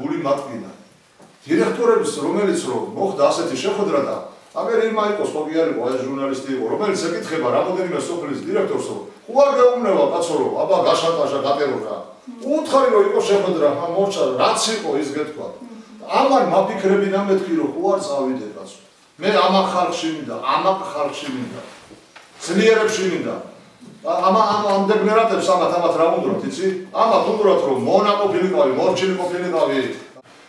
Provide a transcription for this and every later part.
გული მატკინა. დირექტორების რომელიც რომ მოხდა ასეთი შეხვედრა და აგერ იმა იყოს მოგი არ იყო ეს ჟურნალისტი იყო რომელიც ეკითხება რამოდენიმე სოფლის დირექტორს რომ ხო არ გაუმნევა კაცო რომ აბა გაშანტაჟა გატერორა უთხარი რომ იყო შეხვედრა მორჩა რაც იყო ის გეთქვა ამან მაფიქრებინა მეთქი რომ ხო არ წავიდე კაცო მე ამან ხალხში მინდა ამან ხალხში მინდა ძლიერებში მინდა ამ დეგნერატებს ამათ რა უნდათ იცი ამათ უნდათ რომ მონაყოფილიყავი მორჩილი ყოფილიყავი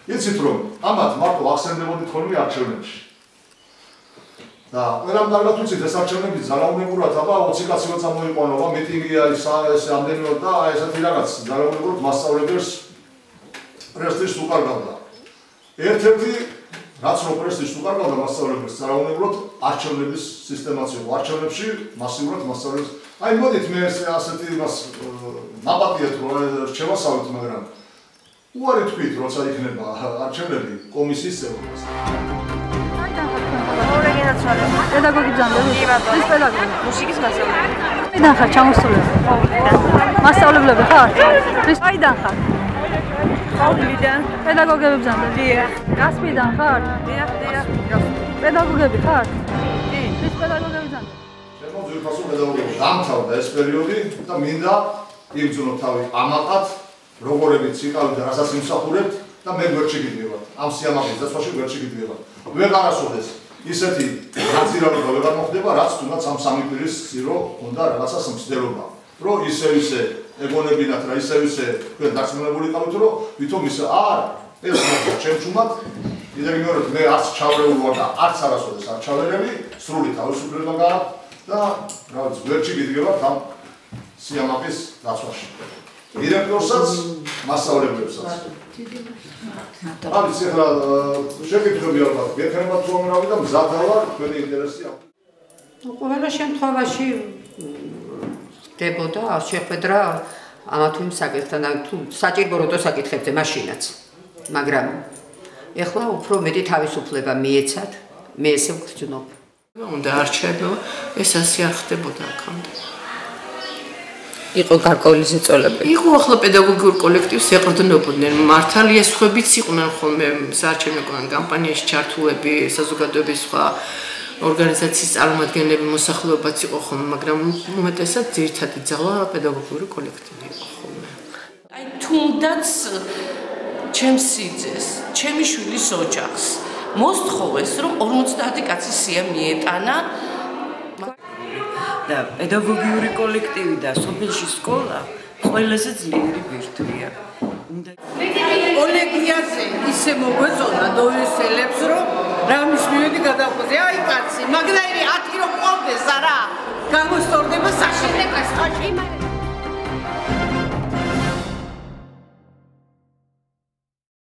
იცით რომ ამათ მარტო ახსენდებოდით ხოლმე არჩევნებში და ყველამ კარგად ვიცით ეს არჩევნები ძალაუნებურად აბა 20 კაცი მოიყვანობა მიტინგია ის ამდენივე და ესეთი რაღაც ძალაუნებურად მასწავლებელს პრესტიჟს უკარგავდა ერთ-ერთი რაც რომ პრესტიჟს უკარგავდა მასწავლებელს ძალაუნებურად არჩევნების სისტემაც იყო არჩევნებში მასიურად მასწავლებს აი მოდით მე ასეთი იმას ნაპატიეთ რომ შევასწავლეთ მაგრამ უარი თქვით როცა იქნება არჩევნები კომისიის წევრობას პედაგოგი ძამდები? ის პედაგოგი. მუსიკის მასწავლებელი. აიდან ხარ ჩამოსულები? ხო, მასწავლებლები ხარ? ის აიდან ხარ? ხალხიდან. პედაგოგები ძამდები? დიახ. გასპიდან ხარ? დიახ. პედაგოგები ხარ? კი. ის პედაგოგები ძამდები? შემოძვირფასო პედაგოგები დამთავრდა ეს პერიოდი და მინდა იგრძნო თავი ამაყად როგორებიც იყავით და რასაც იმსახურებთ და მე გვერდში გიდგებათ. ამ სიამაყის დაცვაში გვერდში გიდგებათ. ვეღარ ასოდეს ისეთი განცდილება ვეღარ მოხდება, რაც თუნდაც ამ სამი პირის გზირო უნდა რაღაცას მცდელობა. რომ ისე ეგონებინათ რა ისე თქვენ დაწმებულიყავით, რომ ვითომ ისე არა, ეს მოხდა ჩემჩუმად. კიდევ მეორე მე არც ჩავლეულ ვარ და არც არასოდეს არ ჩავლენები, სრული თავისუფლება გააქვთ და რაღაც გვერდში გიდგებათ ამ სიამაყის დაცვაში. დირექტორსაც, მასწავლებლებსაც. არის ახლა შეკითხები ალბათ გექნებათ თუ ამრავი და მზადა ვარ თქვენი ინტერესი აქვს. ყველა შემთხვევაში ხდებოდა შეხვედრა ამა თუ იმ საკითხთან თუ საჭიროა საკითხებზე მაშინაც მაგრამ ეხლა უფრო მეტი თავისუფლება მიეცათ მე ესე ვგრძნობ. უნდა არჩევო ეს ასე არ ხდებოდა აქამდე. იყო გარკვეული ზეწოლები. იყო ახლა პედაგოგიურ კოლექტივს ეყრდნობოდნენ. მართალია სხვებიც იყვნენ ხოლმე საარჩევნო კამპანიაში ჩართულები, საზოგადოების სხვა ორგანიზაციის წარმომადგენლები, მოსახლეობაც იყო ხოლმე, მაგრამ უმეტესად ძირითადი ძალა პედაგოგიური კოლექტივი იყო ხოლმე. აი თუნდაც ჩემს სიძეს, ჩემი შვილის ოჯახს მოსთხოვეს, რომ 50 კაცი სია მიეტანა და პედაგოგიური კოლექტივი და სოფელში სკოლა ყველაზე ძლიერი ბირთვია. ოლეგიაზე ისე მოგვეწონა დოვესელებს რომ რამის მივედი გადავხოზე აი კაცი მაგდაერი 10 რომ